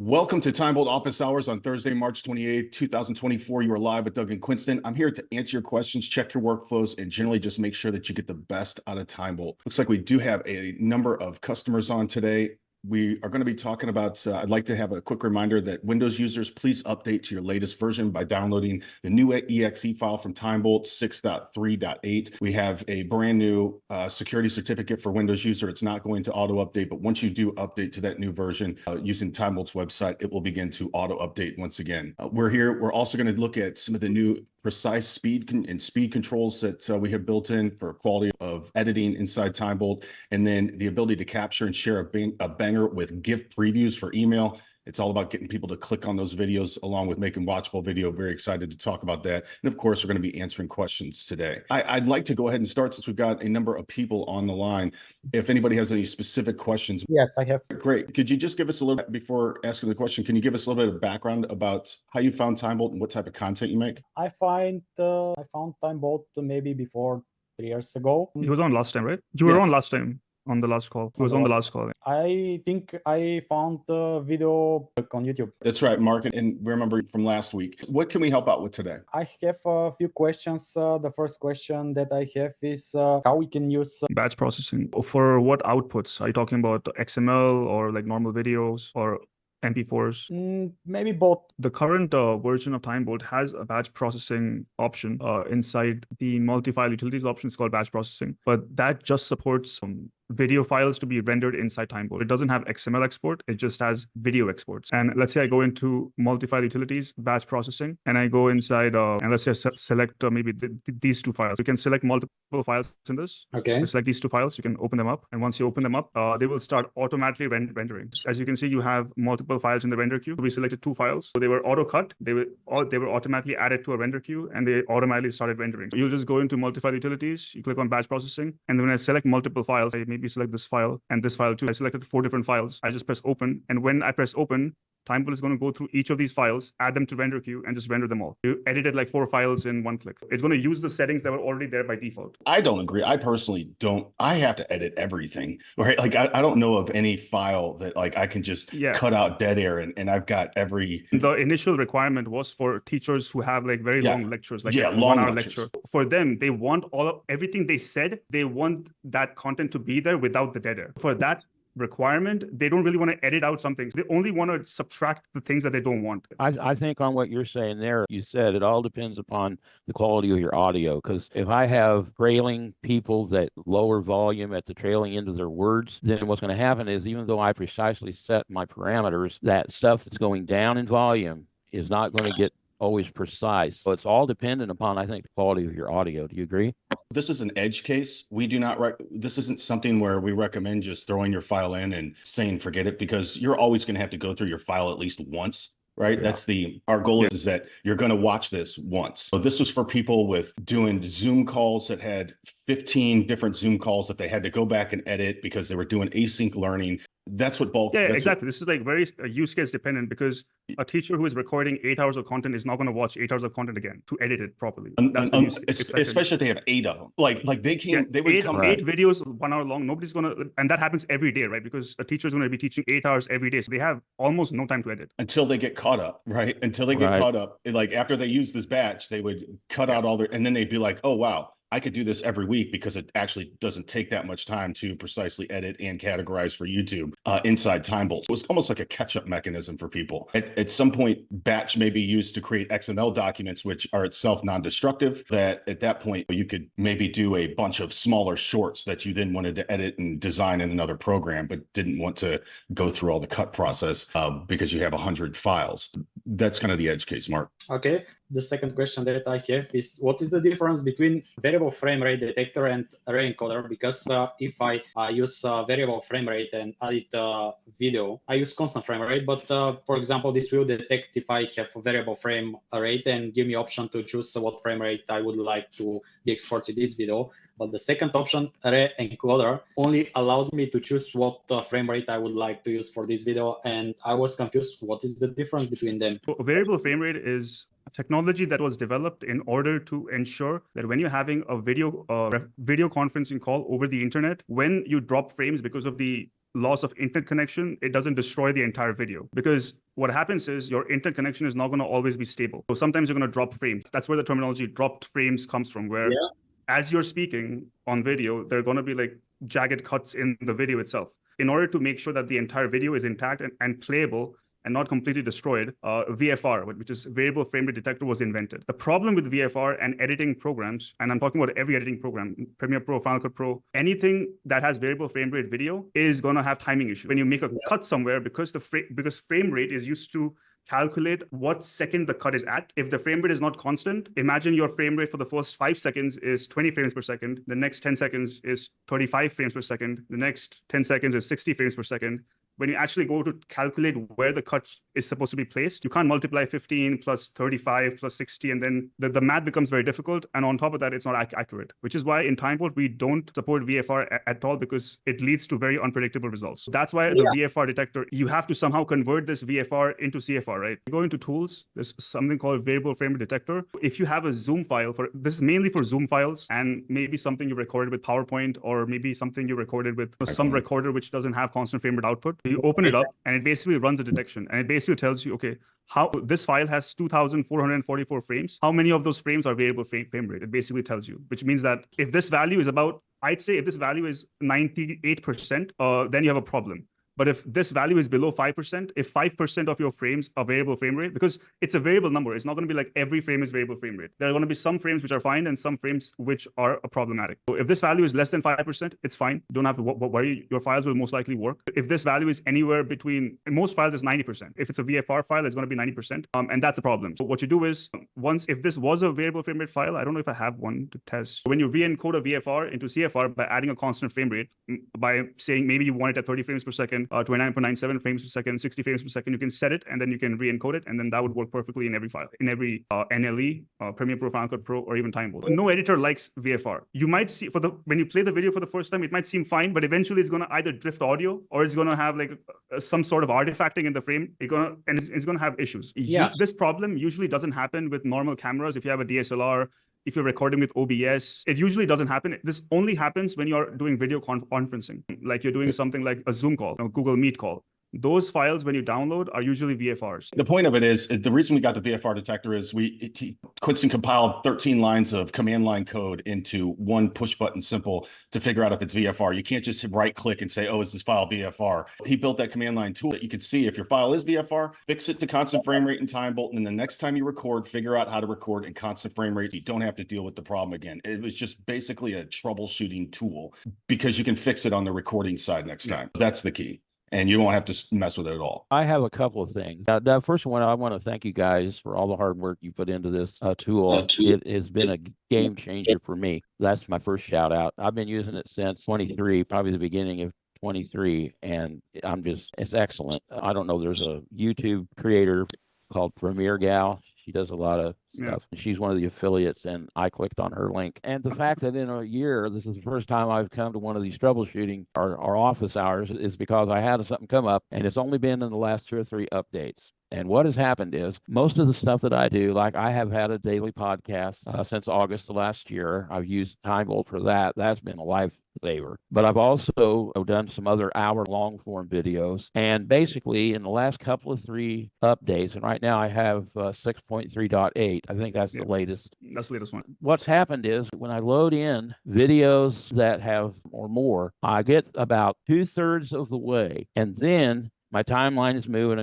Welcome to TimeBolt Office Hours on Thursday, March 28th, 2024. You are live with Doug and Quinston. I'm here to answer your questions, check your workflows, and generally just make sure that you get the best out of TimeBolt. Looks like we do have a number of customers on today. We are going to be talking about, I'd like to have a quick reminder that Windows users, please update to your latest version by downloading the new exe file from TimeBolt 6.3.8. We have a brand new security certificate for Windows user. It's not going to auto update, but once you do update to that new version using TimeBolt's website, it will begin to auto update once again. We're here. We're also going to look at some of the new precise speed controls that we have built in for quality of editing inside TimeBolt, and then the ability to capture and share a banger with GIF previews for email. It's all about getting people to click on those videos along with making watchable video. Very excited to talk about that. And of course, we're going to be answering questions today. I'd like to go ahead and start since we've got a number of people on the line. If anybody has any specific questions. Yes, I have. Great. Could you just give us a little, before asking the question, can you give us a little bit of background about how you found TimeBolt and what type of content you make? I found TimeBolt maybe before 3 years ago. He was on last time, right? You were on last time. On the last call. It was on the last call. I think I found the video on YouTube. That's right, Mark. And remember from last week. What can we help out with today? I have a few questions. The first question that I have is how we can use batch processing. For what outputs? Are you talking about XML or like normal videos or MP4s? Maybe both. The current version of TimeBolt has a batch processing option inside the multi-file utilities option. It's called batch processing, but that just supports video files to be rendered inside TimeBolt. It doesn't have XML export. It just has video exports. And let's say I go into multi-file utilities, batch processing, and I go inside, and let's say select maybe these two files. You can select multiple files in this. Okay. Select these two files. You can open them up. And once you open them up, they will start automatically rendering. As you can see, you have multiple files in the render queue. We selected two files. So they were auto-cut. They were automatically added to a render queue, and they automatically started rendering. So you'll just go into multi-file utilities. You click on batch processing. And then when I select multiple files, I maybe select this file and this file too. I selected 4 different files. I just press open. And when I press open, TimeBolt is going to go through each of these files, add them to render queue, and just render them all. You edited like 4 files in one click. It's going to use the settings that were already there by default. I don't agree. I personally don't. I have to edit everything, right? Like I don't know of any file that like I can just cut out dead air and I've got every. The initial requirement was for teachers who have like very long lectures, like a long 1-hour lecture. For them, they want everything they said. They want that content to be there without the dead air. For that requirement, they don't really want to edit out something. They only want to subtract the things that they don't want. I think on what you're saying there, you said it all depends upon the quality of your audio. Because if I have trailing people that lower volume at the trailing end of their words, then what's going to happen is even though I precisely set my parameters, that stuff that's going down in volume is not going to get always precise. So it's all dependent upon, I think, the quality of your audio. Do you agree? This is an edge case. We do not, this isn't something where we recommend just throwing your file in and saying, forget it, because you're always going to have to go through your file at least once. Right. Yeah. That's our goal is that you're going to watch this once. So this was for people with doing Zoom calls that had 15 different Zoom calls that they had to go back and edit because they were doing async learning. That's what bulk. Yeah, exactly. This is like very use case dependent because a teacher who is recording 8 hours of content is not going to watch 8 hours of content again to edit it properly. Especially if they have 8 of them. Like they can't. Yeah, they would come 8 videos 1 hour long. Nobody's going to, and that happens every day, right? Because a teacher is going to be teaching 8 hours every day, so they have almost no time to edit until they get caught up, right? Until they get caught up. Like after they use this batch, they would cut out all their, and then they'd be like, oh wow, I could do this every week because it actually doesn't take that much time to precisely edit and categorize for YouTube inside TimeBolt. So it's almost like a catch-up mechanism for people. At some point, batch may be used to create XML documents, which are itself non-destructive, that at that point, you could maybe do a bunch of smaller shorts that you then wanted to edit and design in another program, but didn't want to go through all the cut process because you have 100 files. That's kind of the edge case, Mark. Okay. The second question that I have is, what is the difference between variable frame rate detector and array encoder? Because if I use variable frame rate and edit video, I use constant frame rate. But for example, this will detect if I have a variable frame rate and give me option to choose what frame rate I would like to be exported this video. But the second option, array encoder, only allows me to choose what frame rate I would like to use for this video. And I was confused. What is the difference between them? Variable frame rate is technology that was developed in order to ensure that when you're having a video conferencing call over the internet, when you drop frames because of the loss of internet connection, it doesn't destroy the entire video. Because what happens is your internet connection is not going to always be stable. So sometimes you're going to drop frames. That's where the terminology dropped frames comes from, where as you're speaking on video, there are going to be like jagged cuts in the video itself. In order to make sure that the entire video is intact and playable, and not completely destroyed, VFR, which is variable frame rate detector, was invented. The problem with VFR and editing programs, and I'm talking about every editing program, Premiere Pro, Final Cut Pro, anything that has variable frame rate video is going to have timing issues. When you make a cut somewhere, because frame rate is used to calculate what second the cut is at. If the frame rate is not constant, imagine your frame rate for the first 5 seconds is 20 frames per second. The next 10 seconds is 35 frames per second. The next 10 seconds is 60 frames per second. When you actually go to calculate where the cut is supposed to be placed, you can't multiply 15 plus 35 plus 60, and then the math becomes very difficult. And on top of that, it's not accurate, which is why in TimeBolt, we don't support VFR at all, because it leads to very unpredictable results. That's why the VFR detector, you have to somehow convert this VFR into CFR, right? You go into tools, there's something called variable frame rate detector. If you have a Zoom file, this is mainly for Zoom files, and maybe something you recorded with PowerPoint, or maybe something you recorded with some recorder which doesn't have constant frame rate output. You open it up and it basically runs a detection, and it basically tells you, okay, how this file has 2,444 frames. How many of those frames are variable frame rate? It basically tells you, which means that if this value is about, I'd say if this value is 98%, then you have a problem. But if this value is below 5%, if 5% of your frames are variable frame rate, because it's a variable number, it's not going to be like every frame is variable frame rate. There are going to be some frames which are fine and some frames which are problematic. So if this value is less than 5%, it's fine. You don't have to worry. Your files will most likely work. If this value is anywhere between, in most files is 90%. If it's a VFR file, it's going to be 90%. And that's a problem. So what you do is, if this was a variable frame rate file, I don't know if I have one to test. When you re-encode a VFR into CFR by adding a constant frame rate, by saying maybe you want it at 30 frames per second, 29.97 frames per second, 60 frames per second, you can set it, and then you can re-encode it, and then that would work perfectly in every file, in every NLE, Premiere Pro, Final Cut Pro, or even TimeBolt. No editor likes VFR. You might see, when you play the video for the first time, it might seem fine, but eventually it's going to either drift audio, or it's going to have like some sort of artifacting in the frame. It's going to have issues. This problem usually doesn't happen with normal cameras. If you have a DSLR, if you're recording with OBS, it usually doesn't happen. This only happens when you're doing video conferencing, like you're doing something like a Zoom call, a Google Meet call. Those files, when you download, are usually VFRs. The point of it is, the reason we got the VFR detector is Quinston compiled 13 lines of command line code into one push button simple to figure out if it's VFR. You can't just right click and say, oh, is this file VFR? He built that command line tool that you could see if your file is VFR, fix it to constant frame rate in TimeBolt, and then the next time you record, figure out how to record in constant frame rate. You don't have to deal with the problem again. It was just basically a troubleshooting tool, because you can fix it on the recording side next time. That's the key. And you don't have to mess with it at all. I have a couple of things. The first one, I want to thank you guys for all the hard work you put into this tool. It has been a game changer for me. That's my first shout out. I've been using it since 23, probably the beginning of 23, and it's excellent. I don't know, there's a YouTube creator called Premiere Gal. She does a lot of stuff. Yeah. She's one of the affiliates, and I clicked on her link. And the fact that in a year, this is the first time I've come to one of these troubleshooting our office hours, is because I had something come up, and it's only been in the last 2 or 3 updates. And what has happened is, most of the stuff that I do, like I have had a daily podcast since August of last year. I've used TimeBolt for that. That's been a lifesaver. But I've also done some other hour-long form videos. And basically, in the last couple of 3 updates, and right now I have 6.3.8. I think that's the latest. That's the latest one. What's happened is, when I load in videos that have or more, I get about 2/3 of the way, and then my timeline is moving.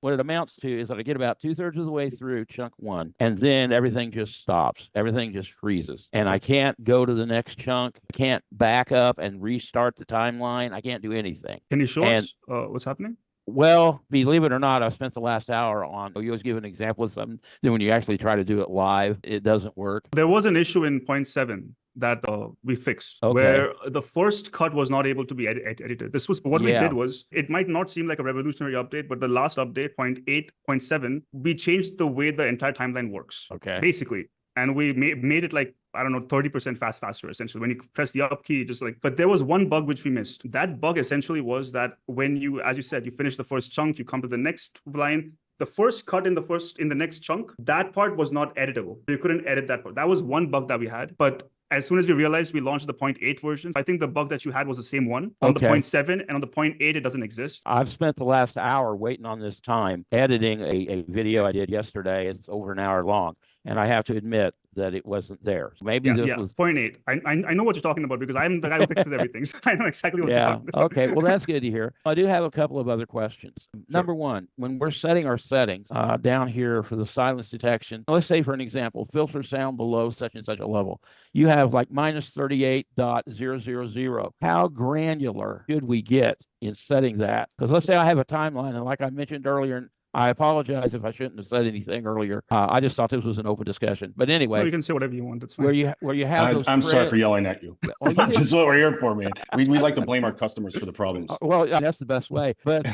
What it amounts to is that I get about 2/3 of the way through chunk 1, and then everything just stops. Everything just freezes, and I can't go to the next chunk. I can't back up and restart the timeline. I can't do anything. Can you show us what's happening? Well, believe it or not, I spent the last hour on, you always give an example of something, then when you actually try to do it live, it doesn't work. There was an issue in 0.7 that we fixed, where the first cut was not able to be edited. This was what we did was, it might not seem like a revolutionary update, but the last update, 0.8, 0.7, we changed the way the entire timeline works. Basically. And we made it like, I don't know, 30% faster, essentially. When you press the up key, just like, but there was one bug which we missed. That bug essentially was that when you, as you said, you finish the first chunk, you come to the next line, the first cut in the next chunk, that part was not editable. You couldn't edit that part. That was one bug that we had. But As soon as we realized, we launched the 0.8 version. I think the bug that you had was the same one on the 0.7, and on the 0.8, it doesn't exist. I've spent the last hour waiting on this time editing a video I did yesterday. It's over an hour long, and I have to admit that it wasn't there. So maybe this was 0.8. I know what you're talking about because I'm the guy who fixes everything. So I know exactly what you're talking about. Okay. Well, that's good to hear. I do have a couple of other questions. Number one, when we're setting our settings down here for the silence detection, let's say for an example, filter sound below such and such a level, you have like minus 38.000. How granular should we get in setting that? Because let's say I have a timeline, and like I mentioned earlier, I apologize if I shouldn't have said anything earlier. I just thought this was an open discussion. But anyway, no, you can say whatever you want. It's fine. Where you have those. I'm sorry for yelling at you. Well, This is what we're here for, man. We like to blame our customers for the problems. Well, that's the best way. But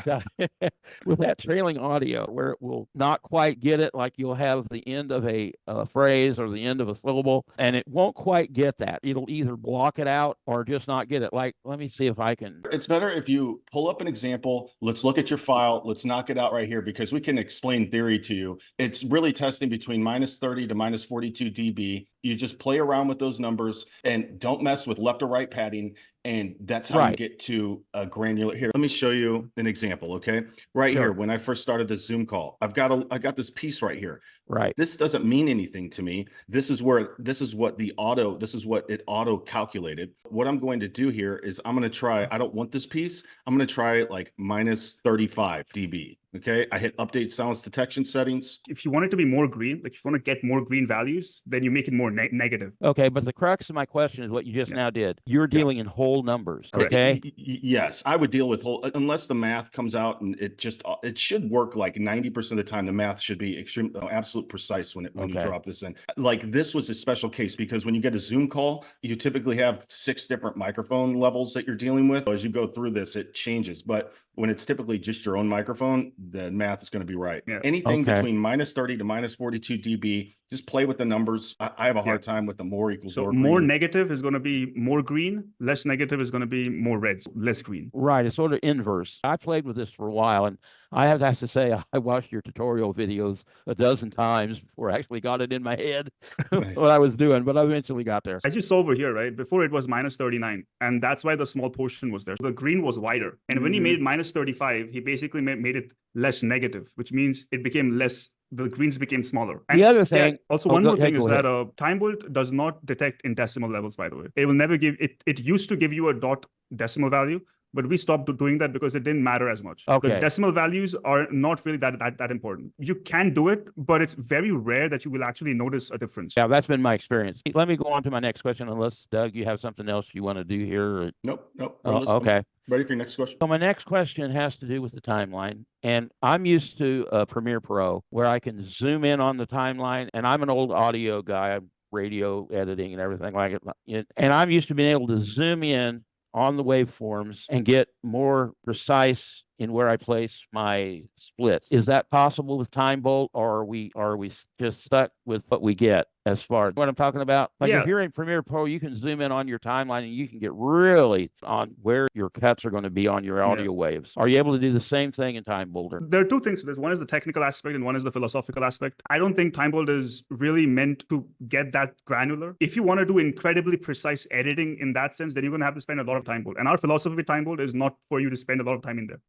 with that trailing audio, where it will not quite get it, like you'll have the end of a phrase or the end of a syllable, and it won't quite get that. It'll either block it out or just not get it. Like, let me see if I can. It's better if you pull up an example. Let's look at your file. Let's knock it out right here because we can explain theory to you. It's really testing between minus 30 to minus 42 dB. You just play around with those numbers and don't mess with left or right padding. And that's how you get to a granular. Here, let me show you an example. Okay. Right here, when I first started this Zoom call, I got this piece right here. Right. This doesn't mean anything to me. This is what it auto calculated. What I'm going to do here is I'm going to try, I don't want this piece. I'm going to try like minus 35 dB. Okay. I hit update silence detection settings. If you want it to be more green, like if you want to get more green values, then you make it more negative. Okay. But the crux of my question is what you just now did. You're dealing in whole numbers. Okay. Yes. I would deal with whole, unless the math comes out and it should work like 90% of the time. The math should be absolute precise when you drop this in. Like this was a special case because when you get a Zoom call, you typically have 6 different microphone levels that you're dealing with. As you go through this, it changes. But when it's typically just your own microphone, the math is going to be right. Anything between minus 30 to minus 42 dB, just play with the numbers. I have a hard time with the more equals so more more green. Negative is going to be more green, less negative is going to be more red, less green. Right. It's sort of inverse. I played with this for a while, and I have to say I watched your tutorial videos a dozen times before I actually got it in my head what I was doing, but I eventually got there. As you saw over here, right? Before it was minus 39, and that's why the small portion was there. So the green was wider. And when he made minus 35, he basically made it less negative, which means it became less, the greens became smaller. And the other thing, one more thing is that TimeBolt does not detect in decimal levels, by the way. It will never give, it used to give you a dot decimal value, but we stopped doing that because it didn't matter as much. The decimal values are not really that important. You can do it, but it's very rare that you will actually notice a difference. Yeah, that's been my experience. Let me go on to my next question, unless, Doug, you have something else you want to do here? Or... Nope. Okay. Ready for your next question? So my next question has to do with the timeline. And I'm used to Premiere Pro, where I can zoom in on the timeline. And I'm an old audio guy, I'm radio editing and everything like it. And I'm used to being able to zoom in on the waveforms and get more precise in where I place my splits. Is that possible with TimeBolt, or are we just stuck with what we get as far as what I'm talking about? Like if you're in Premiere Pro, you can zoom in on your timeline and you can get really on where your cuts are going to be on your audio waves. Are you able to do the same thing in TimeBolt? There are two things to this. One is the technical aspect and one is the philosophical aspect. I don't think TimeBolt is really meant to get that granular. If you want to do incredibly precise editing in that sense, then you're going to have to spend a lot of TimeBolt. And our philosophy with TimeBolt is not for you to spend a lot of time in there.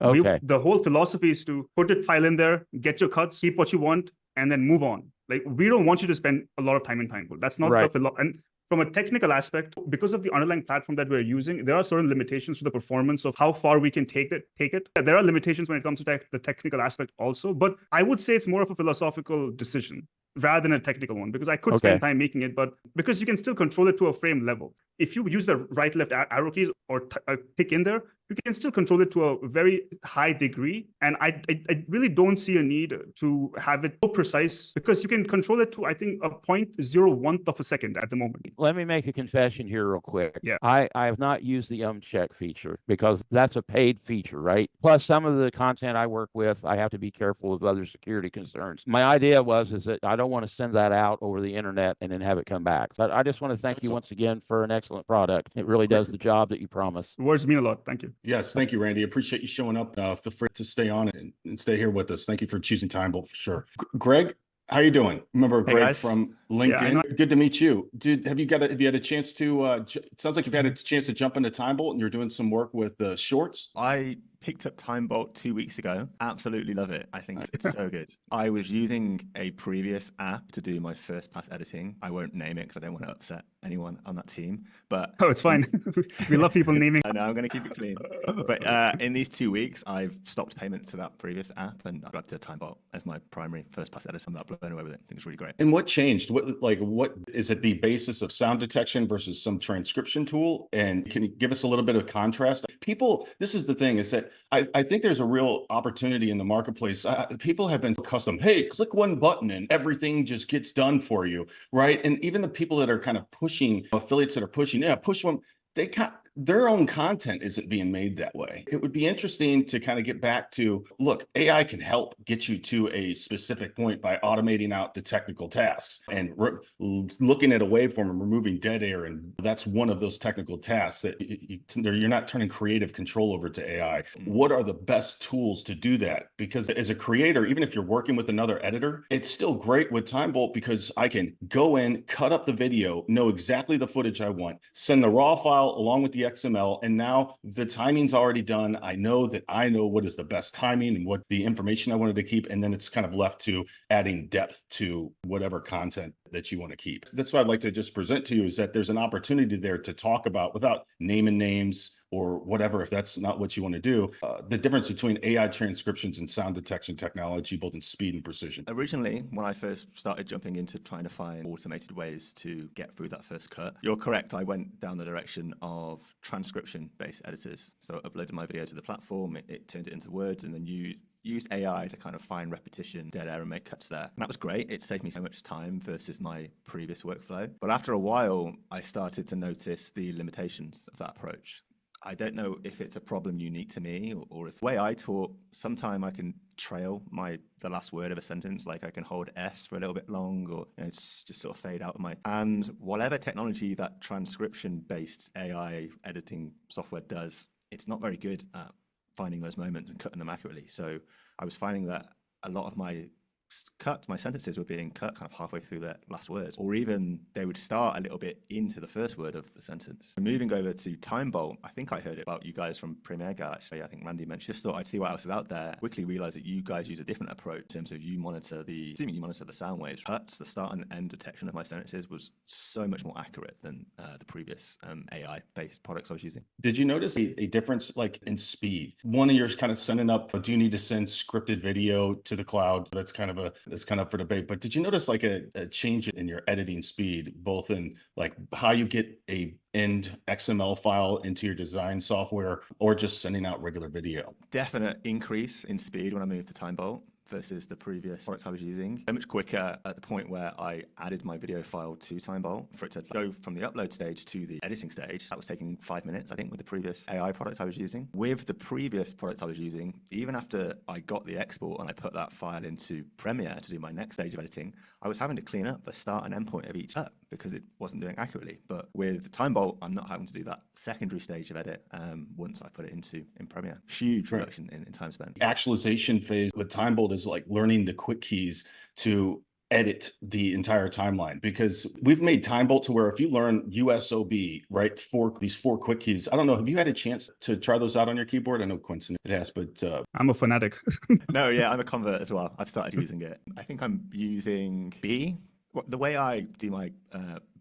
The whole philosophy is to put a file in there, get your cuts, keep what you want, and then move on. Like, we don't want you to spend a lot of time in TimeBolt. That's not the philosophy. And from a technical aspect, because of the underlying platform that we're using, there are certain limitations to the performance of how far we can take it. There are limitations when it comes to the technical aspect also, but I would say it's more of a philosophical decision rather than a technical one, because I could spend time making it, but because you can still control it to a frame level. If you use the right, left arrow keys or tick in there, you can still control it to a very high degree. And I really don't see a need to have it so precise, because you can control it to, I think, a 0.01 of a second at the moment. Let me make a confession here real quick. Yeah. I have not used the Umcheck feature because that's a paid feature, right? Plus, some of the content I work with, I have to be careful of other security concerns. My idea is that I don't want to send that out over the internet and then have it come back. But I just want to thank you once again for an excellent product. It really does the job that you promised. Words mean a lot. Thank you. Yes, thank you, Randy. Appreciate you showing up. Feel free to stay on and stay here with us. Thank you for choosing TimeBolt for sure. Greg, How you doing? Remember Hey, Greg guys. from Yeah, I know. LinkedIn? Good to meet you. Dude, have you had a chance to it sounds like you've had a chance to jump into TimeBolt and you're doing some work with the shorts. I picked up TimeBolt 2 weeks ago. Absolutely love it. I think it's so good. I was using a previous app to do my first pass editing. I won't name it because I don't want to upset anyone on that team. But Oh, it's fine. We love people naming. I know I'm going to keep it clean. But in these 2 weeks, I've stopped payment to that previous app and I grabbed to TimeBolt as my primary first pass editor. I'm not blown away with it. I think it's really great. And what changed? What is it, the basis of sound detection versus some transcription tool? And can you give us a little bit of contrast? People, this is the thing, is that I think there's a real opportunity in the marketplace. People have been accustomed, hey, click one button and everything just gets done for you, right? And even the people that are kind of pushing, affiliates that are pushing, push one, their own content isn't being made that way. It would be interesting to kind of get back to, look, AI can help get you to a specific point by automating out the technical tasks and looking at a waveform and removing dead air. And that's one of those technical tasks that you're not turning creative control over to AI. What are the best tools to do that? Because as a creator, even if you're working with another editor, it's still great with TimeBolt because I can go in, cut up the video, know exactly the footage I want, send the raw file along with the XML, and now the timing's already done. I know what is the best timing and what the information I wanted to keep, and then it's kind of left to adding depth to whatever content that you want to keep. That's what I'd like to just present to you, is that there's an opportunity there to talk about, without naming names or whatever, if that's not what you want to do, the difference between AI transcriptions and sound detection technology, both in speed and precision. Originally, when I first started jumping into trying to find automated ways to get through that first cut, you're correct. I went down the direction of transcription-based editors. So I uploaded my video to the platform, it turned it into words, and then you used AI to kind of find repetition, dead air, and make cuts there. And that was great. It saved me so much time versus my previous workflow. But after a while, I started to notice the limitations of that approach. I don't know if it's a problem unique to me or if the way I talk, sometimes I can trail the last word of a sentence, like I can hold S for a little bit long, or it's just sort of fade out of and whatever technology that transcription-based AI editing software does, it's not very good at finding those moments and cutting them accurately. So I was finding that a lot of my sentences were being cut kind of halfway through that last word, or even they would start a little bit into the first word of the sentence. Moving over to TimeBolt, I think I heard about you guys from Premiere Guy, actually. I think Randy mentioned, just thought I'd see what else is out there. Quickly realized that you guys use a different approach in terms of you monitor the sound waves. Cuts, the start and end detection of my sentences was so much more accurate than the previous AI-based products I was using. Did you notice a difference like in speed? One of yours kind of sending up, do you need to send scripted video to the cloud? That's kind of up for debate. But did you notice like a change in your editing speed, both in like how you get a end XML file into your design software or just sending out regular video? Definite increase in speed when I moved to TimeBolt versus the previous products I was using. So much quicker at the point where I added my video file to TimeBolt for it to go from the upload stage to the editing stage. That was taking 5 minutes, I think, with the previous AI products I was using. With the previous products I was using, even after I got the export and I put that file into Premiere to do my next stage of editing, I was having to clean up the start and end point of each cut because it wasn't doing accurately. But with TimeBolt, I'm not having to do that secondary stage of edit once I put it in Premiere. Huge reduction in time spent. Actualization phase with TimeBolt is like learning the quick keys to edit the entire timeline, because we've made TimeBolt to where if you learn USOB, right, these four quick keys, I don't know, have you had a chance to try those out on your keyboard? I know Quinton it has, but I'm a fanatic. No, yeah, I'm a convert as well. I've started using it. I think I'm using B. The way I do my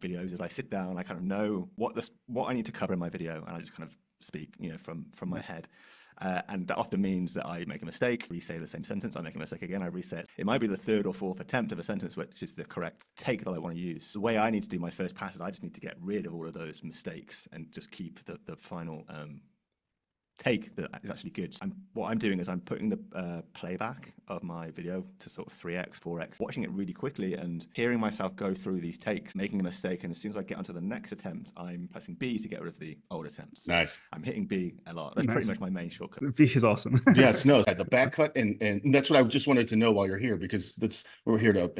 videos is I sit down, I kind of know what I need to cover in my video, and I just kind of speak, from my head. And that often means that I make a mistake, re-say the same sentence, I make a mistake again, I re-say it. It might be the third or fourth attempt of a sentence, which is the correct take that I want to use. The way I need to do my first pass is I just need to get rid of all of those mistakes and just keep the final take that is actually good. What I'm doing is I'm putting the playback of my video to sort of 3x, 4x, watching it really quickly and hearing myself go through these takes, making a mistake, and as soon as I get onto the next attempt, I'm pressing B to get rid of the old attempts. So nice. I'm hitting B a lot. That's pretty much my main shortcut. B is awesome. Yes, no, the back cut, and that's what I just wanted to know while you're here, because we're here to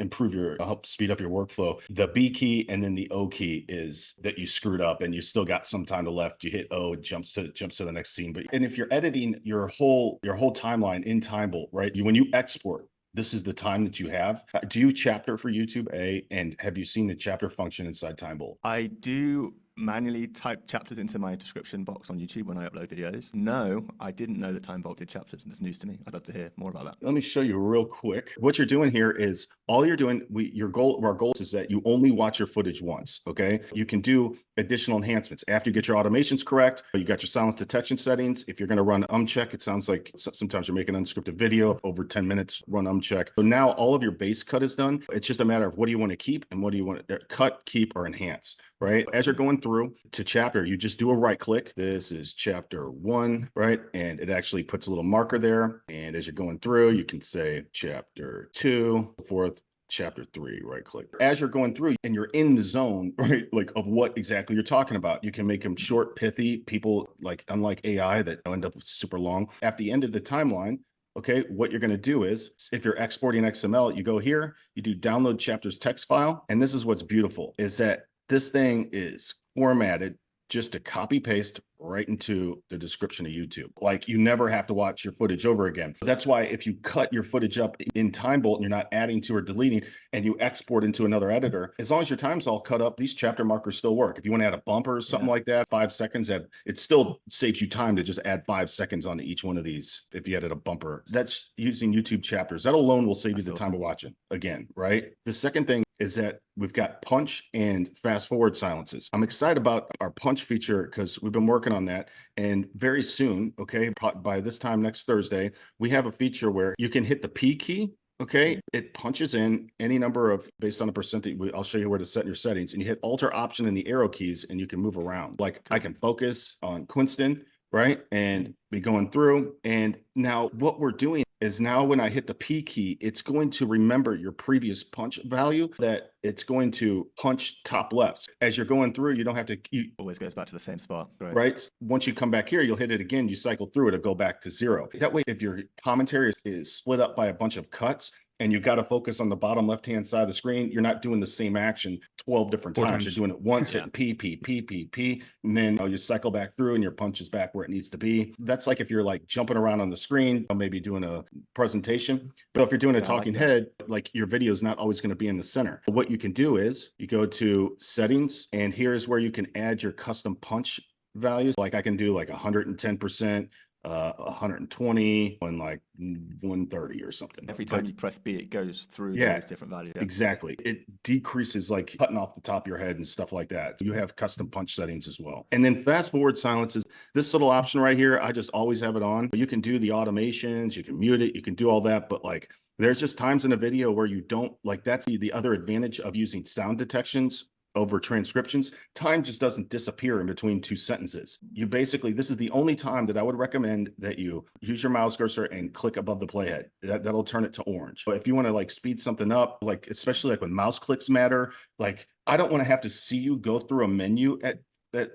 help speed up your workflow. The B key and then the O key is that you screwed up and you still got some time to left. You hit O, it jumps to the next scene. And if you're editing your whole timeline in TimeBolt, right? When you export, this is the time that you have. Do you chapter for YouTube, A? And have you seen the chapter function inside TimeBolt? I do manually type chapters into my description box on YouTube when I upload videos. No, I didn't know that TimeBolt did chapters, and that's news to me. I'd love to hear more about that. Let me show you real quick. What you're doing here is all you're doing, our goal is that you only watch your footage once, okay? You can do additional enhancements. After you get your automations correct, you got your silence detection settings. If you're gonna run Umcheck, it sounds like sometimes you're making unscripted video, over 10 minutes, run Umcheck. So now all of your base cut is done. It's just a matter of what do you wanna keep and what do you want to cut, keep, or enhance, right? As you're going through to chapter, you just do a right click. This is chapter 1, right? And it actually puts a little marker there. And as you're going through, you can say chapter 2, forth, chapter 3, right click. As you're going through and you're in the zone, right, like of what exactly you're talking about, you can make them short, pithy. People, like, unlike AI that end up super long. At the end of the timeline, okay, what you're going to do is, if you're exporting XML, you go here, you do download chapters text file. And this is what's beautiful, is that this thing is formatted just to copy paste right into the description of YouTube. Like, you never have to watch your footage over again. That's why if you cut your footage up in TimeBolt and you're not adding to or deleting, and you export into another editor, as long as your time's all cut up, these chapter markers still work. If you want to add a bumper or something like that, 5 seconds, it still saves you time to just add 5 seconds onto each one of these. If you added a bumper, that's using YouTube chapters. That alone will save you the time of watching again, right? The second thing is that we've got punch and fast forward silences. I'm excited about our punch feature because we've been working on that. And very soon, okay, by this time next Thursday, we have a feature where you can hit the P key. Okay, it punches in any number of, based on a percentage. I'll show you where to set your settings, and you hit Alt Option in the arrow keys, and you can move around. Like, I can focus on Quinston, right, and be going through. And now what we're doing is, now when I hit the P key, it's going to remember your previous punch value, that it's going to punch top left. As you're going through, you don't have to, Always goes back to the same spot. Right? Once you come back here, you'll hit it again, you cycle through it, it'll go back to 0. That way, if your commentary is split up by a bunch of cuts, and you got to focus on the bottom left-hand side of the screen, you're not doing the same action 12 different times. You're doing it once, hitting P, P, P, P, P, and then you cycle back through and your punch is back where it needs to be. That's like if you're like jumping around on the screen, maybe doing a presentation. But if you're doing a talking head, like, your video is not always going to be in the center. What you can do is you go to settings, and here's where you can add your custom punch values. Like, I can do like 110%, 120, and like 130 or something. Every time you press B, it goes through those different values. Exactly. It decreases, like cutting off the top of your head and stuff like that. You have custom punch settings as well. And then fast forward silences, this little option right here, I just always have it on. You can do the automations, you can mute it, you can do all that, but like, there's just times in a video where you don't, like, that's the other advantage of using sound detections over transcriptions. Time just doesn't disappear in between 2 sentences. You basically, this is the only time that I would recommend that you use your mouse cursor and click above the playhead. That'll turn it to orange. But if you want to like speed something up, like, especially like when mouse clicks matter, like, I don't want to have to see you go through a menu at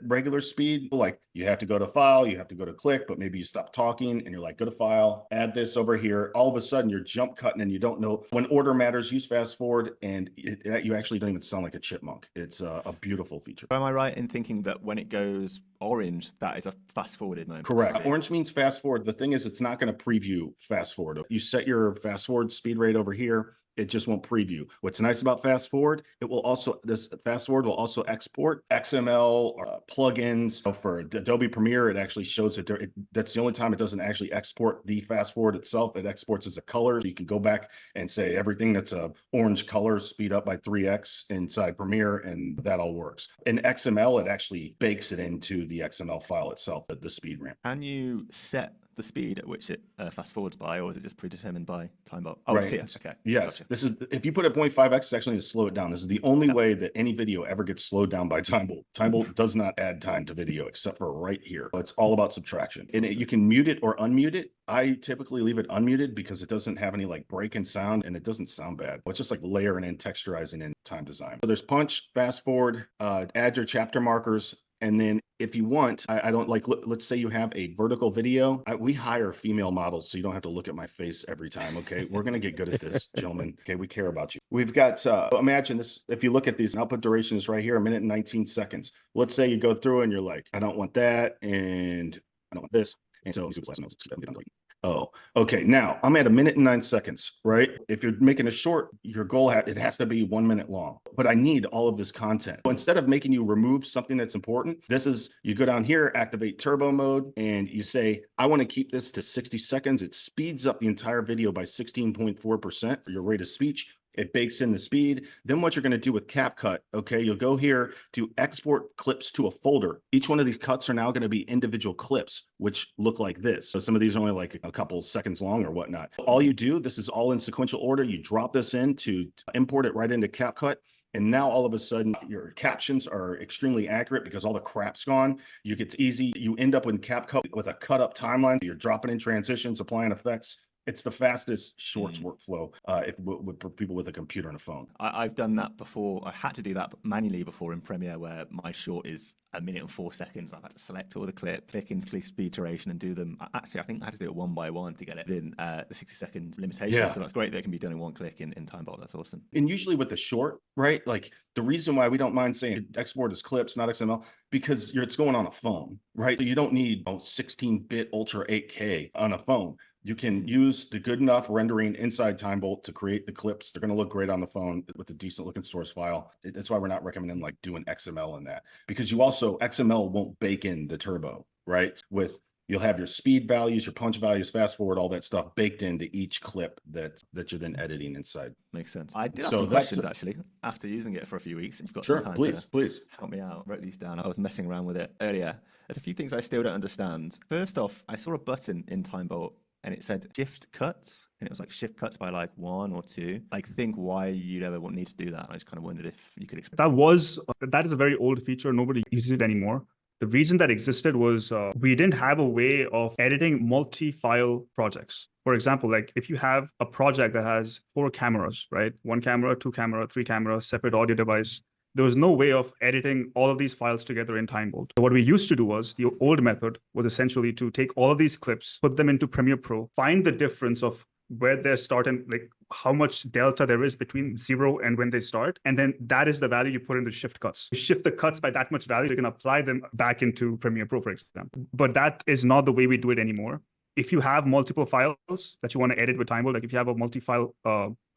regular speed. Like, you have to go to file, you have to go to click, but maybe you stop talking and you're like, go to file, add this over here. All of a sudden you're jump cutting and you don't know when order matters. Use fast forward, and you actually don't even sound like a chipmunk. It's a beautiful feature. Am I right in thinking that when it goes orange, that is a fast forwarded moment? Correct. Orange means fast forward. The thing is, it's not going to preview fast forward. You set your fast forward speed rate over here, it just won't preview. What's nice about fast forward, this fast forward will also export XML or plugins. So for Adobe Premiere, it actually shows that that's the only time it doesn't actually export the fast forward itself. It exports as a color. So you can go back and say everything that's a orange color, speed up by 3x inside Premiere, and that all works. In XML, it actually bakes it into the XML file itself, the speed ramp. Can you set the speed at which it fast forwards by, or is it just predetermined by TimeBolt? Oh, Right. it's here. Okay. Yes. Gotcha. This is, if you put it 0.5x, it's actually going to slow it down. This is the only way that any video ever gets slowed down by TimeBolt. TimeBolt does not add time to video except for right here. It's all about subtraction. And you can mute it or unmute it. I typically leave it unmuted because it doesn't have any like break in sound, and it doesn't sound bad. It's just like layering in, texturizing in time design. So there's punch, fast forward, add your chapter markers. And then if you want, I don't like, let's say you have a vertical video. We hire female models, so you don't have to look at my face every time. Okay. We're going to get good at this, gentlemen. Okay. We care about you. We've got, imagine this. If you look at these, output duration is right here, 1 minute and 19 seconds. Let's say you go through and you're like, I don't want that. And I don't want this. And so let's get Oh, okay. Now I'm at 1:09, right? If you're making a short, your goal it has to be 1 minute long. But I need all of this content. So instead of making you remove something that's important, this is you go down here, activate turbo mode, and you say, I want to keep this to 60 seconds. It speeds up the entire video by 16.4% for your rate of speech. It bakes in the speed. Then what you're going to do with CapCut, okay, you'll go here to export clips to a folder. Each one of these cuts are now going to be individual clips, which look like this. So some of these are only like a couple seconds long or whatnot. All you do, this is all in sequential order. You drop this in to import it right into CapCut. And now all of a sudden your captions are extremely accurate because all the crap's gone. It's easy. You end up in CapCut with a cut up timeline. You're dropping in transitions, applying effects. It's the fastest shorts workflow for people with a computer and a phone. I've done that before. I had to do that manually before in Premiere, where my short is 1 minute and 4 seconds. I've had to select all the clip, click into speed iteration, and do them. Actually, I think I had to do it one by one to get it in the 60-second limitation. Yeah. So that's great that it can be done in one click in TimeBolt. That's awesome. And usually with the short, right? Like the reason why we don't mind saying export as clips, not XML, because it's going on a phone, right? So you don't need 16-bit Ultra 8K on a phone. You can use the good enough rendering inside TimeBolt to create the clips. They're going to look great on the phone with a decent looking source file. That's why we're not recommending like doing XML in that, because you also XML won't bake in the turbo, right? You'll have your speed values, your punch values, fast forward, all that stuff baked into each clip that you're then editing inside. Makes sense. I did have So some questions actually after using it for a few weeks. You've got Sure, some time please. help me out. Wrote these down. I was messing around with it earlier. There's a few things I still don't understand. First off, I saw a button in TimeBolt and it said shift cuts, and it was like shift cuts by like 1 or 2. Like, think why you'd ever need to do that. I just kind of wondered if you could explain. That is a very old feature. Nobody uses it anymore. The reason that existed was we didn't have a way of editing multi-file projects. For example, like if you have a project that has 4 cameras, right? 1 camera, 2 camera, 3 cameras, separate audio device. There was no way of editing all of these files together in TimeBolt. So what we used to do was, the old method was essentially to take all of these clips, put them into Premiere Pro, find the difference of where they're starting, like how much delta there is between 0 and when they start. And then that is the value you put into shift cuts. You shift the cuts by that much value, you can apply them back into Premiere Pro, for example. But that is not the way we do it anymore. If you have multiple files that you want to edit with TimeBolt, like if you have a multi-file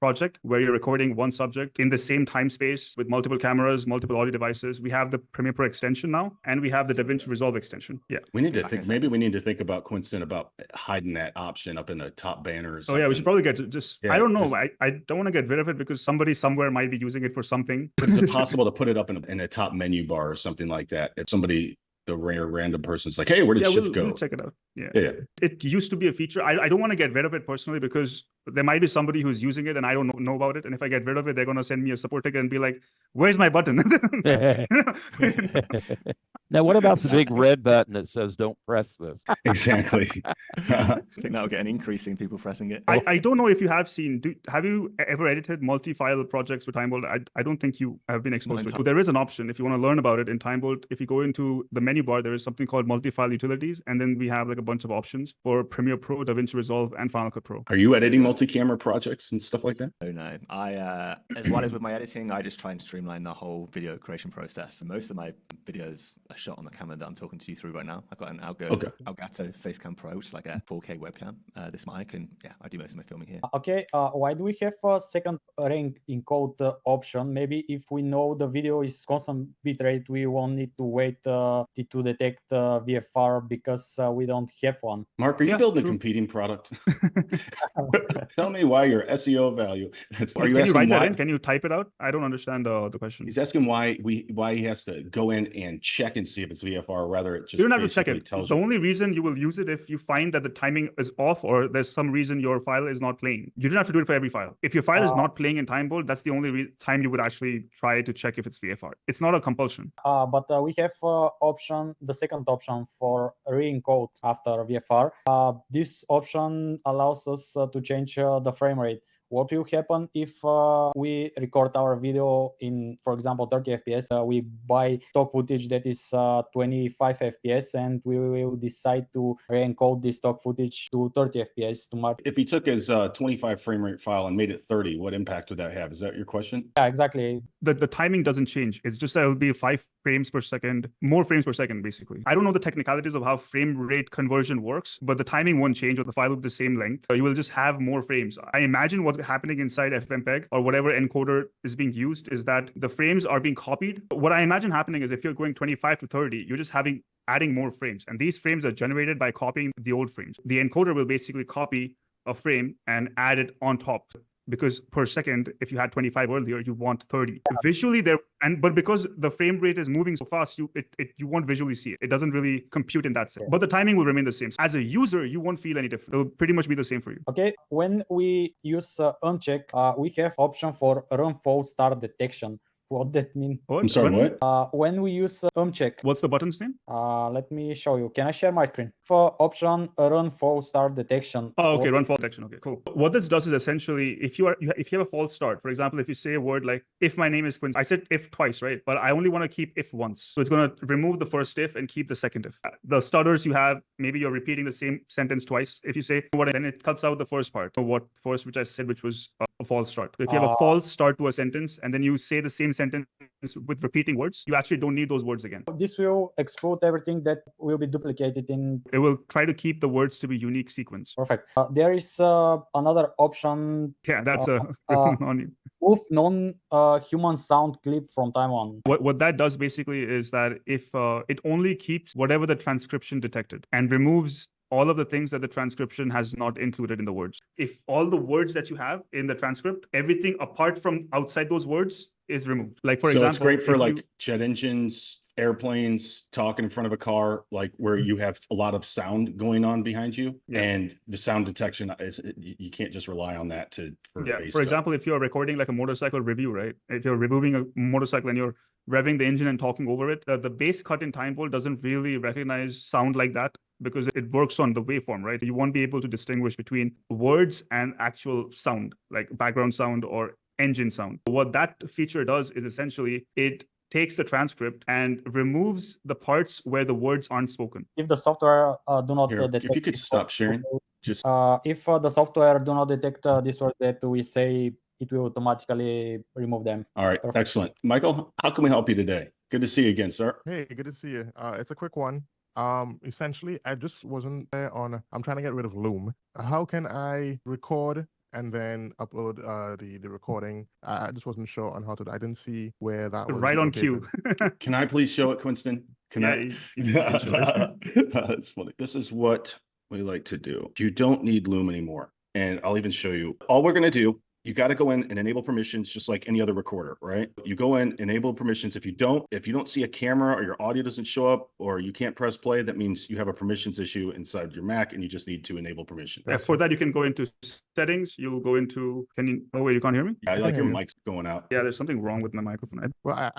project where you're recording one subject in the same time space with multiple cameras, multiple audio devices, we have the Premiere Pro extension now, and we have the DaVinci Resolve extension. Yeah. We need to think, maybe we need to think about, Quinston, about hiding that option up in the top banner or something. Oh yeah, we should probably get Yeah, I don't know. I don't want to get rid of it because somebody somewhere might be using it for something. Is it possible to put it up in a top menu bar or something like that? If somebody, the random person's like, hey, where did shift go? We'll check it out. Yeah. It used to be a feature. I don't want to get rid of it personally because there might be somebody who's using it and I don't know about it. And if I get rid of it, they're going to send me a support ticket and be like, where's my button? Now, what about the big red button that says don't press this? Exactly. I think that'll get an increase in people pressing it. I don't know if you have seen, have you ever edited multi-file projects with TimeBolt? I don't think you have been exposed to it. So there is an option if you want to learn about it in TimeBolt. If you go into the menu bar, there is something called multi-file utilities. And then we have like a bunch of options for Premiere Pro, DaVinci Resolve, and Final Cut Pro. Are you editing multi-camera projects and stuff like that? Oh no, I as well as with my editing, I just try and streamline the whole video creation process. And most of my videos are shot on the camera that I'm talking to you through right now. I've got an Elgato Facecam Pro, which is like a 4K webcam. This mic, and yeah, I do most of my filming here. Okay, why do we have a second rank encode option? Maybe if we know the video is constant bitrate, we won't need to wait to detect VFR because we don't have one. Mark, are you building a competing product? Tell me why your SEO value. Can you write that in? Can you type it out? I don't understand the question. He's asking why he has to go in and check and see if it's VFR, rather it just you don't have to check it. Tells the you. only reason you will use it if you find that the timing is off or there's some reason your file is not playing. You don't have to do it for every file. If your file is not playing in TimeBolt, that's the only time you would actually try to check if it's VFR. It's not a compulsion. But we have the second option for re-encode after VFR. This option allows us to change the frame rate. what will happen if we record our video in, for example, 30 FPS? We buy stock footage that is 25 FPS, and we will decide to re-encode this stock footage to 30 FPS to match. If he took his 25 frame rate file and made it 30, what impact would that have? Is that your question? Yeah, exactly. The timing doesn't change. It's just that it'll be 5 frames per second, more frames per second, basically. I don't know the technicalities of how frame rate conversion works, but the timing won't change, or the file will be the same length. You will just have more frames. I imagine what's happening inside FFmpeg or whatever encoder is being used is that the frames are being copied. What I imagine happening is if you're going 25 to 30, you're just adding more frames. And these frames are generated by copying the old frames. The encoder will basically copy a frame and add it on top. Because per second, if you had 25 earlier, you want 30. Visually but because the frame rate is moving so fast, you won't visually see it. It doesn't really compute in that sense. But the timing will remain the same. As a user, you won't feel any different. It'll pretty much be the same for you. Okay, when we use Umcheck, we have option for run false start detection. What that mean? What? I'm sorry, what? When we use Umcheck, What's the button's name? let me show you. Can I share my screen? For option run false start detection. Oh, okay, run false detection. Okay, cool. What this does is essentially, if you have a false start, for example, if you say a word like, if my name is Quincy, I said if twice, right? But I only want to keep if once. So it's going to remove the first if and keep the second if. The stutters you have, maybe you're repeating the same sentence twice. If you say what, then it cuts out the first part. So what first, which I said, which was a false start. So if you have a false start to a sentence and then you say the same sentence with repeating words, you actually don't need those words again. This will exclude everything that will be duplicated in. It will try to keep the words to be unique sequence. Perfect. There is another option. Yeah, that's on you. Move non-human sound clip from time on. What that does basically is that if it only keeps whatever the transcription detected and removes all of the things that the transcription has not included in the words. If all the words that you have in the transcript, everything apart from outside those words is removed. Like, for example, it's great for like jet engines, airplanes, talking in front of a car, like where you have a lot of sound going on behind you. Yeah. And the sound detection is, you can't just rely on that for example, if you're recording like a motorcycle review, right? If you're reviewing a motorcycle and you're revving the engine and talking over it, the bass cut in TimeBolt doesn't really recognize sound like that, because it works on the waveform, right? You won't be able to distinguish between words and actual sound, like background sound or engine sound. What that feature does is essentially it takes the transcript and removes the parts where the words aren't spoken. If the software do not detect, if you could stop sharing, just if the software do not detect these words that we say, it will automatically remove them. All right, perfect. Excellent. Michael, how can we help you today? Good to see you again, sir. Hey, good to see you. It's a quick one. Essentially, I just wasn't there I'm trying to get rid of Loom. How can I record and then upload the recording? I just wasn't sure on how to. I didn't see where that was. Right on located. cue. Can I please show it, Quinston? That's funny. This is what we like to do. You don't need Loom anymore. And I'll even show you. All we're going to do, you got to go in and enable permissions just like any other recorder, right? You go in, enable permissions. If you don't see a camera or your audio doesn't show up or you can't press play, that means you have a permissions issue inside your Mac and you just need to enable permission. Yeah, for that, you can go into settings. You'll go into, oh wait, you can't hear me? Yeah, like your mic's going out. Yeah, there's something wrong with the microphone. Well,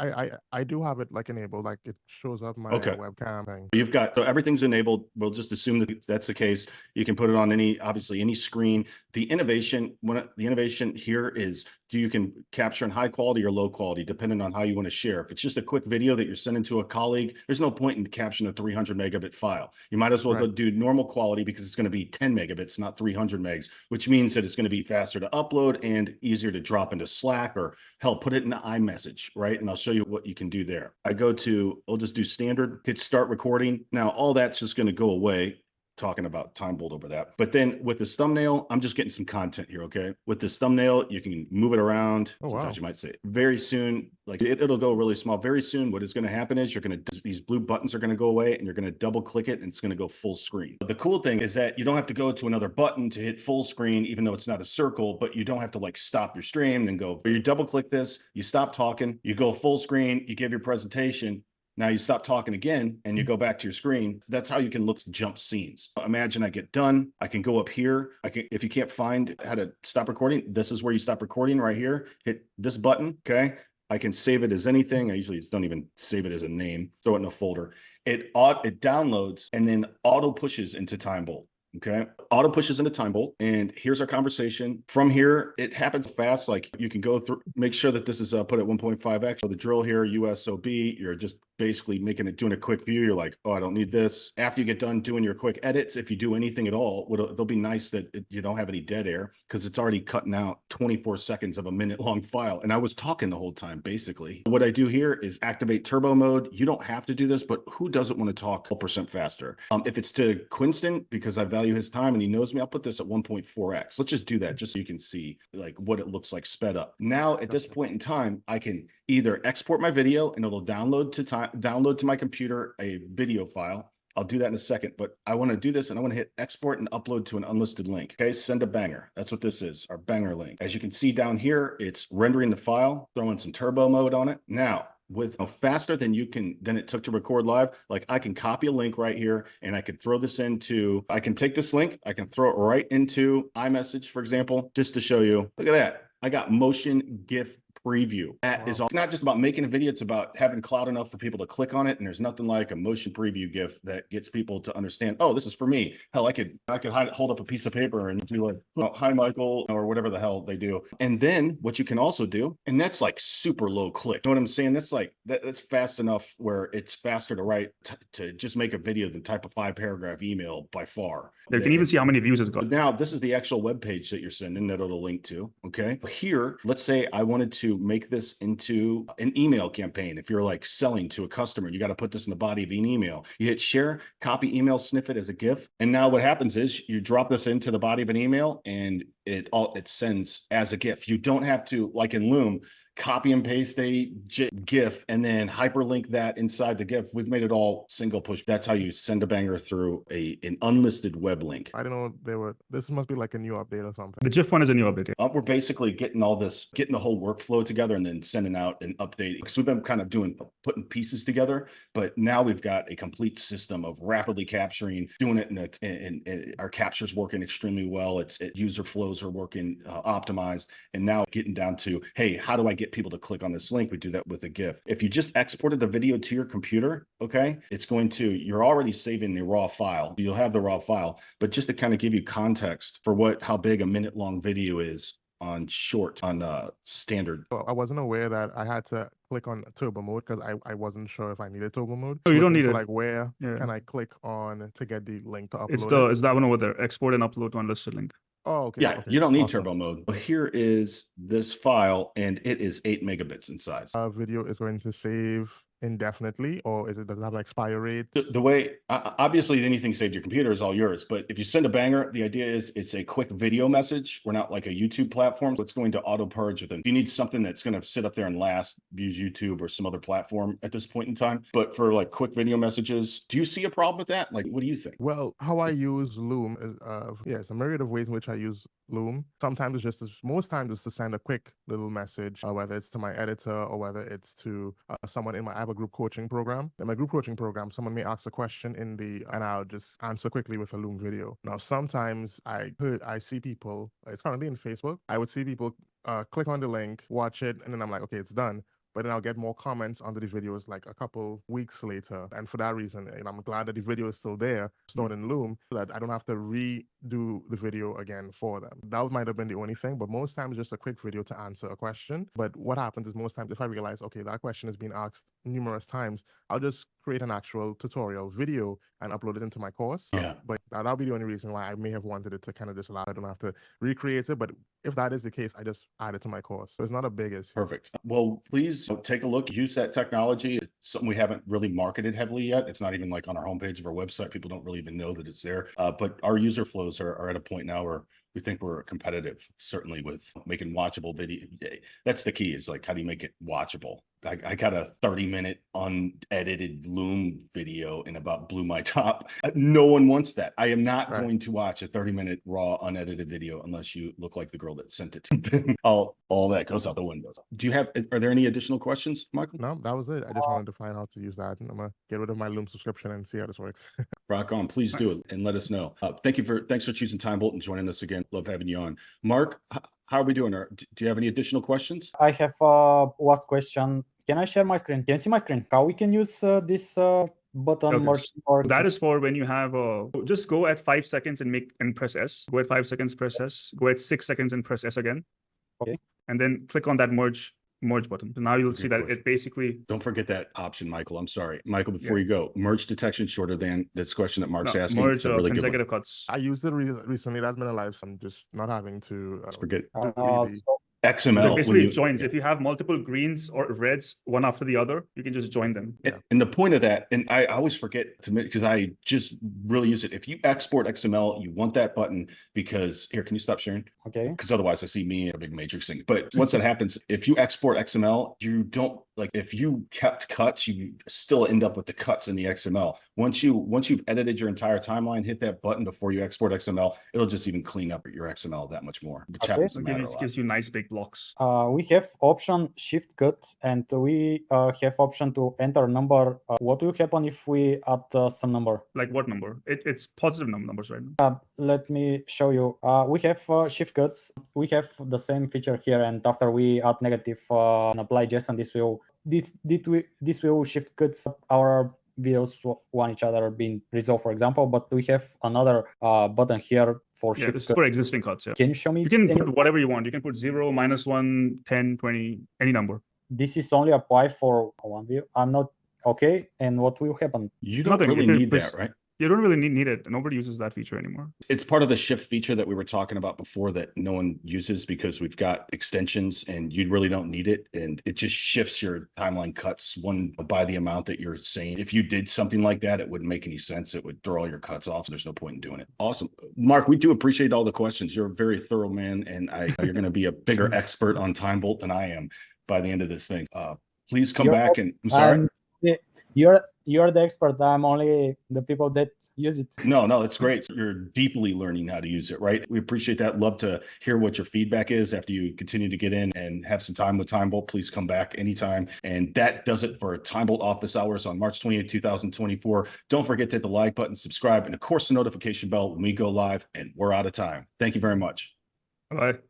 I do have it like enabled, like it shows up my webcam thing. You've got, so everything's enabled. We'll just assume that that's the case. You can put it on obviously any screen. The innovation here is you can capture in high quality or low quality, depending on how you want to share. If it's just a quick video that you're sending to a colleague, there's no point in capturing a 300 megabit file. You might as well go do normal quality because it's going to be 10 megabits, not 300 megs, which means that it's going to be faster to upload and easier to drop into Slack or hell, put it in iMessage, right? And I'll show you what you can do there. I'll just do standard, hit start recording. Now, all that's just going to go away. Talking about TimeBolt over that. But then with this thumbnail, I'm just getting some content here, okay? With this thumbnail, you can move it around. Oh, sometimes wow. you might say very soon, like it'll go really small. Very soon, what is going to happen is these blue buttons are going to go away and you're going to double click it and it's going to go full screen. The cool thing is that you don't have to go to another button to hit full screen, even though it's not a circle, but you don't have to like stop your stream and go, you double click this, you stop talking, you go full screen, you give your presentation. Now you stop talking again and you go back to your screen. That's how you can jump scenes. Imagine I get done. I can go up here. If you can't find how to stop recording, this is where you stop recording right here. Hit this button, okay? I can save it as anything. I usually just don't even save it as a name. Throw it in a folder. It downloads and then auto pushes into TimeBolt. Okay. Auto pushes into TimeBolt, and here's our conversation. From here, it happens fast. Like you can go through, make sure that this is put at 1.5x. So the drill here, USOB, you're just basically doing a quick view. You're like, oh, I don't need this. After you get done doing your quick edits, if you do anything at all, it'll be nice that you don't have any dead air because it's already cutting out 24 seconds of a minute long file. And I was talking the whole time, basically. What I do here is activate turbo mode. You don't have to do this, but who doesn't want to talk 12% faster? If it's to Quinston, because I value his time and he knows me, I'll put this at 1.4x. Let's just do that just so you can see like what it looks like sped up. Now, at this point in time, I can either export my video and it'll download to my computer a video file. I'll do that in a second, but I want to do this and I want to hit export and upload to an unlisted link. Okay, send a banger. That's what this is, our banger link. As you can see down here, it's rendering the file, throwing some turbo mode on it. Now, with faster than it took to record live, like I can copy a link right here and I can throw this into, I can take this link, I can throw it right into iMessage, for example, just to show you. Look at that. I got motion GIF preview. That is all. It's not just about making a video, it's about having cloud enough for people to click on it. And there's nothing like a motion preview GIF that gets people to understand, oh, this is for me. Hell, I could hold up a piece of paper and do like, oh, hi, Michael, or whatever the hell they do. And then what you can also do, and that's like super low click. You know what I'm saying? That's like, that's fast enough where it's faster to write, to just make a video than type a 5-paragraph email by far. You can even see how many views it's got. Now, this is the actual web page that you're sending that it'll link to. Okay. Here, let's say I wanted to make this into an email campaign. If you're like selling to a customer, you got to put this in the body of an email. You hit share, copy email snippet as a GIF. And now what happens is you drop this into the body of an email and it sends as a GIF. You don't have to, like in Loom, copy and paste a GIF and then hyperlink that inside the GIF. We've made it all single push. That's how you send a banger through an unlisted web link. I don't know. This must be like a new update or something. The GIF one is a new update. We're basically getting the whole workflow together and then sending out an update because we've been kind of putting pieces together, but now we've got a complete system of rapidly capturing, doing it in our capture's working extremely well. User flows are working optimized, and now getting down to, hey, how do I get people to click on this link? We do that with a GIF. If you just exported the video to your computer, okay, you're already saving the raw file. You'll have the raw file, but just to kind of give you context for how big a minute-long video is on standard. Well, I wasn't aware that I had to click on turbo mode because I wasn't sure if I needed turbo mode. Oh, you don't need it. Like where can I click on to get the link to upload? It's that one over there. Export and upload to unlisted link. Oh, okay. Yeah, okay. you don't need turbo mode. But here is this file, and it is 8 megabits in size. Video is going to save indefinitely, or does it have an expiry rate? The way, obviously anything saved to your computer is all yours, but if you send a banger, the idea is it's a quick video message. We're not like a YouTube platform, so it's going to auto purge within. If you need something that's going to sit up there and last, use YouTube or some other platform at this point in time. But for like quick video messages, do you see a problem with that? Like, what do you think? Well, how I use Loom is, it's a myriad of ways in which I use Loom. Sometimes most times it's to send a quick little message, whether it's to my editor or whether it's to someone I have a group coaching program. In my group coaching program, someone may ask a question and I'll just answer quickly with a Loom video. Now, sometimes I see people, it's currently in Facebook, I would see people click on the link, watch it, and then I'm like, okay, it's done. But then I'll get more comments under the videos like a couple weeks later. And for that reason, I'm glad that the video is still there, stored in Loom, so that I don't have to redo the video again for them. That might have been the only thing, but most times just a quick video to answer a question. But what happens is most times if I realize, okay, that question has been asked numerous times, I'll just create an actual tutorial video and upload it into my course. Yeah. But that'll be the only reason why I may have wanted it to kind of just allow, I don't have to recreate it. But if that is the case, I just add it to my course. So it's not a big issue. Perfect. Well, please take a look, use that technology. It's something we haven't really marketed heavily yet. It's not even like on our homepage of our website. People don't really even know that it's there. But our user flows are at a point now where we think we're competitive, certainly with making watchable video. That's the key, is like, how do you make it watchable? I got a 30-minute unedited Loom video and about blew my top. No one wants that. I am not going to watch a 30-minute raw unedited video unless you look like the girl that sent it to me. all that goes out the window. Are there any additional questions, Michael? No, that was it. I just wanted to find out how to use that. And I'm gonna get rid of my Loom subscription and see how this works. Rock on. Please do it and let us know. Thanks for choosing TimeBolt and joining us again. Love having you on. Mark, how are we doing? Do you have any additional questions? I have last question. Can I share my screen? Can you see my screen? How we can use this button Okay, merge so or that is for when you have just go at 5 seconds and press S. Go at 5 seconds, press S. Go at 6 seconds and press S again. Okay. And then click on that merge button. So now you'll That's a see good that question. it basically Don't forget that option, Michael. I'm sorry. Michael, before Yeah. you go, merge detection shorter than this question that Mark's asking. merge It's a really good one. consecutive cuts. I used it recently. That's been a live, so I'm just not having to Forget do really. so XML. So basically, when it joins. If you have multiple greens or reds, one after the other, you can just join them. Yeah. And the point of that, and I always forget to because I just really use it. If you export XML, you want that button because here, can you stop sharing? okay. Because otherwise I see me in a big matrix thing. But once that happens, if you export XML, you don't like if you kept cuts, you still end up with the cuts in the XML. Once you've edited your entire timeline, hit that button before you export XML, it'll just even clean up your XML that much more, which Okay. happens to It matter a lot. gives you nice big blocks. We have option shift cut, and we have option to enter number. What will happen if we add some number? Like what number? It's positive numbers right now. Let me show you. We have shift cuts. We have the same feature here, and after we add negative and apply JSON, this will shift cuts our videos one each other being resolved, for example. But we have another button here for Yeah, shift this is cut. for existing cuts. Yeah. Can you show me? You can any- put whatever you want. You can put 0, -1, 10, 20, any number. This is only apply for one view. I'm not okay. And what will happen? You don't Nothing. really If it need was- that, right? You don't really need it. Nobody uses that feature anymore. It's part of the shift feature that we were talking about before that no one uses because we've got extensions and you really don't need it. And it just shifts your timeline cuts one by the amount that you're saying. If you did something like that, it wouldn't make any sense. It would throw all your cuts off. So there's no point in doing it. Awesome. Mark, we do appreciate all the questions. You're a very thorough man, and you're going to be a bigger expert on TimeBolt than I am by the end of this thing. Please come back and I'm sorry. You're the expert. I'm only the people that use it. No, it's great. You're deeply learning how to use it, right? We appreciate that. Love to hear what your feedback is after you continue to get in and have some time with TimeBolt. Please come back anytime. And that does it for TimeBolt office hours on March 28, 2024. Don't forget to hit the like button, subscribe, and of course the notification bell when we go live, and we're out of time. Thank you very much. Bye.